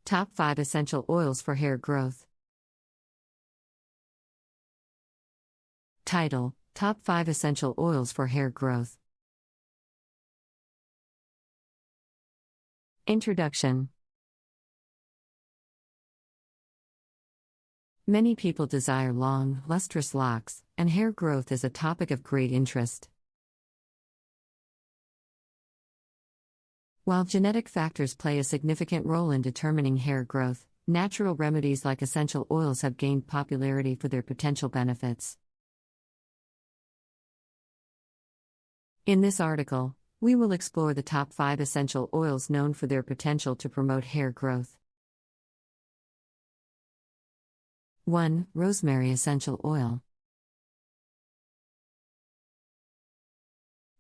Top 5 Essential Oils for Hair Growth. Title: Top 5 Essential Oils for Hair Growth. Introduction. Many people desire long, lustrous locks, and hair growth is a topic of great interest. While genetic factors play a significant role in determining hair growth, natural remedies like essential oils have gained popularity for their potential benefits. In this article, we will explore the top 5 essential oils known for their potential to promote hair growth. 1. Rosemary Essential Oil.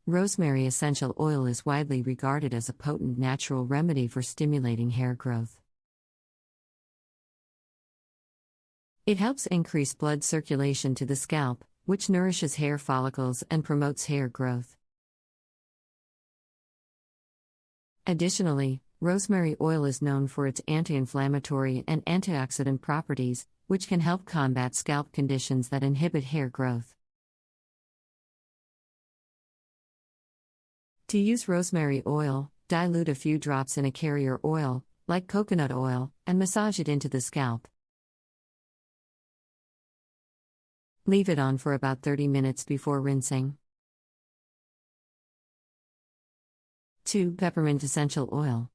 Rosemary essential oil is widely regarded as a potent natural remedy for stimulating hair growth. It helps increase blood circulation to the scalp, which nourishes hair follicles and promotes hair growth. Additionally, rosemary oil is known for its anti-inflammatory and antioxidant properties, which can help combat scalp conditions that inhibit hair growth. To use rosemary oil, dilute a few drops in a carrier oil, like coconut oil, and massage it into the scalp. Leave it on for about 30 minutes before rinsing. 2. Peppermint Essential Oil.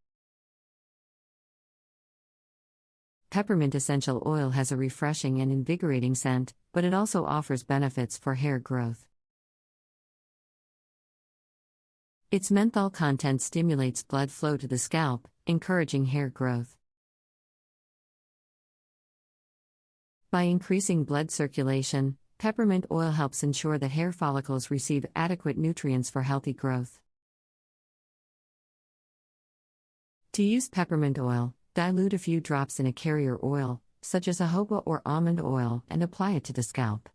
Peppermint essential oil has a refreshing and invigorating scent, but it also offers benefits for hair growth. Its menthol content stimulates blood flow to the scalp, encouraging hair growth. By increasing blood circulation, peppermint oil helps ensure that hair follicles receive adequate nutrients for healthy growth. To use peppermint oil, dilute a few drops in a carrier oil, such as jojoba or almond oil, and apply it to the scalp.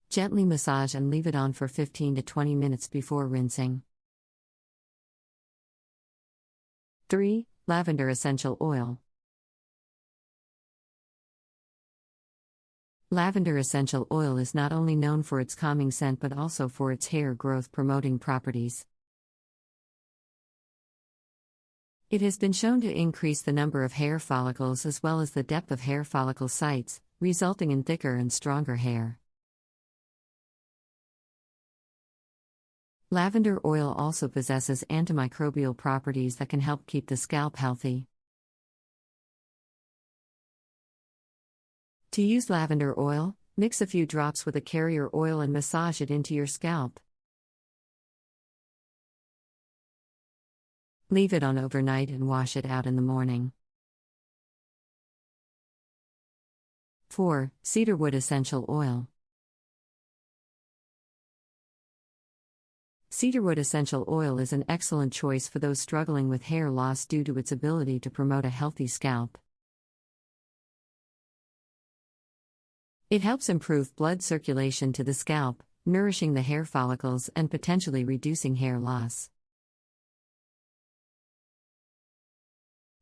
Gently massage and leave it on for 15 to 20 minutes before rinsing. 3. Lavender Essential Oil. Lavender essential oil is not only known for its calming scent but also for its hair growth promoting properties. It has been shown to increase the number of hair follicles as well as the depth of hair follicle sites, resulting in thicker and stronger hair. Lavender oil also possesses antimicrobial properties that can help keep the scalp healthy. To use lavender oil, mix a few drops with a carrier oil and massage it into your scalp. Leave it on overnight and wash it out in the morning. 4. Cedarwood Essential Oil. Cedarwood essential oil is an excellent choice for those struggling with hair loss due to its ability to promote a healthy scalp. It helps improve blood circulation to the scalp, nourishing the hair follicles and potentially reducing hair loss.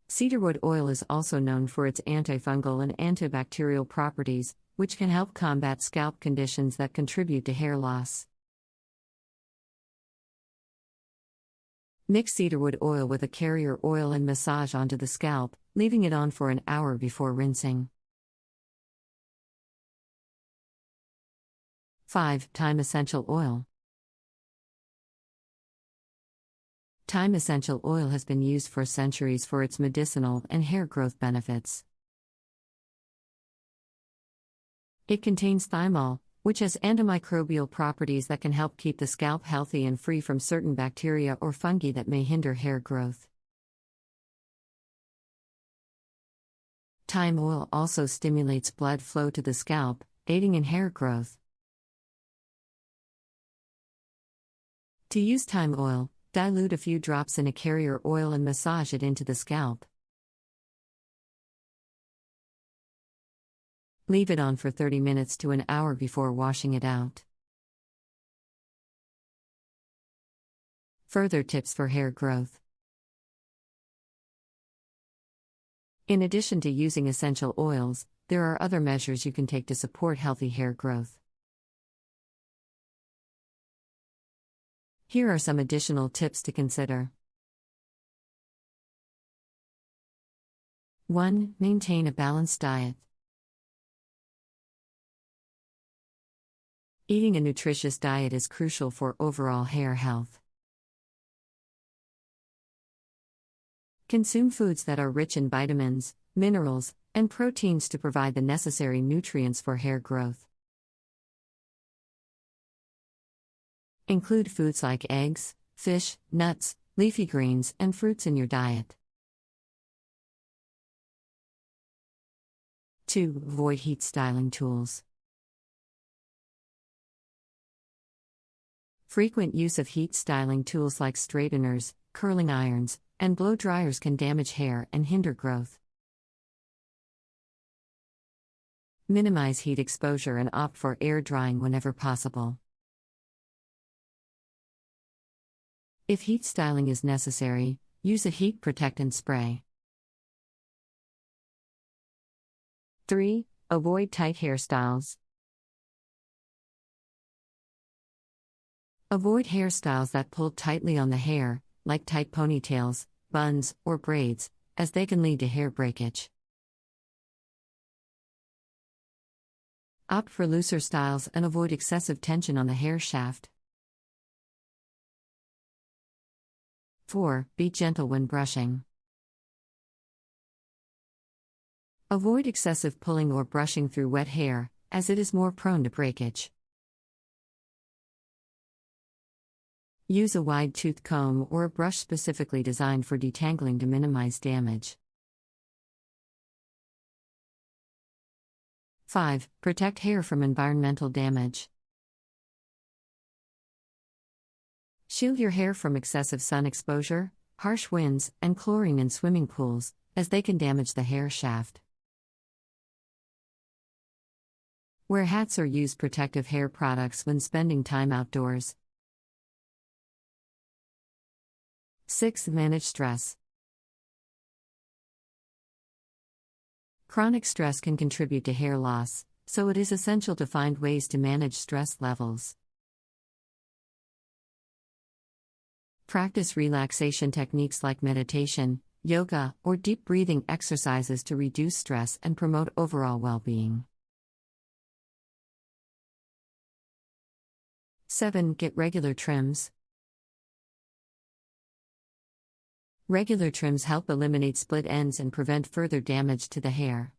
Cedarwood oil is also known for its antifungal and antibacterial properties, which can help combat scalp conditions that contribute to hair loss. Mix cedarwood oil with a carrier oil and massage onto the scalp, leaving it on for an hour before rinsing. 5. Thyme Essential Oil. Thyme essential oil has been used for centuries for its medicinal and hair growth benefits. It contains thymol, which has antimicrobial properties that can help keep the scalp healthy and free from certain bacteria or fungi that may hinder hair growth. Thyme oil also stimulates blood flow to the scalp, aiding in hair growth. To use thyme oil, dilute a few drops in a carrier oil and massage it into the scalp. Leave it on for 30 minutes to an hour before washing it out. Further tips for hair growth. In addition to using essential oils, there are other measures you can take to support healthy hair growth. Here are some additional tips to consider. 1. Maintain a balanced diet. Eating a nutritious diet is crucial for overall hair health. Consume foods that are rich in vitamins, minerals, and proteins to provide the necessary nutrients for hair growth. Include foods like eggs, fish, nuts, leafy greens, and fruits in your diet. 2. Avoid heat styling tools. Frequent use of heat styling tools like straighteners, curling irons, and blow dryers can damage hair and hinder growth. Minimize heat exposure and opt for air drying whenever possible. If heat styling is necessary, use a heat protectant spray. 3. Avoid tight hairstyles. Avoid hairstyles that pull tightly on the hair, like tight ponytails, buns, or braids, as they can lead to hair breakage. Opt for looser styles and avoid excessive tension on the hair shaft. 4. Be gentle when brushing. Avoid excessive pulling or brushing through wet hair, as it is more prone to breakage. Use a wide-toothed comb or a brush specifically designed for detangling to minimize damage. 5. Protect hair from environmental damage. Shield your hair from excessive sun exposure, harsh winds, and chlorine in swimming pools, as they can damage the hair shaft. Wear hats or use protective hair products when spending time outdoors. 6. Manage stress. Chronic stress can contribute to hair loss, so it is essential to find ways to manage stress levels. Practice relaxation techniques like meditation, yoga, or deep breathing exercises to reduce stress and promote overall well-being. 7. Get regular trims. Regular trims help eliminate split ends and prevent further damage to the hair.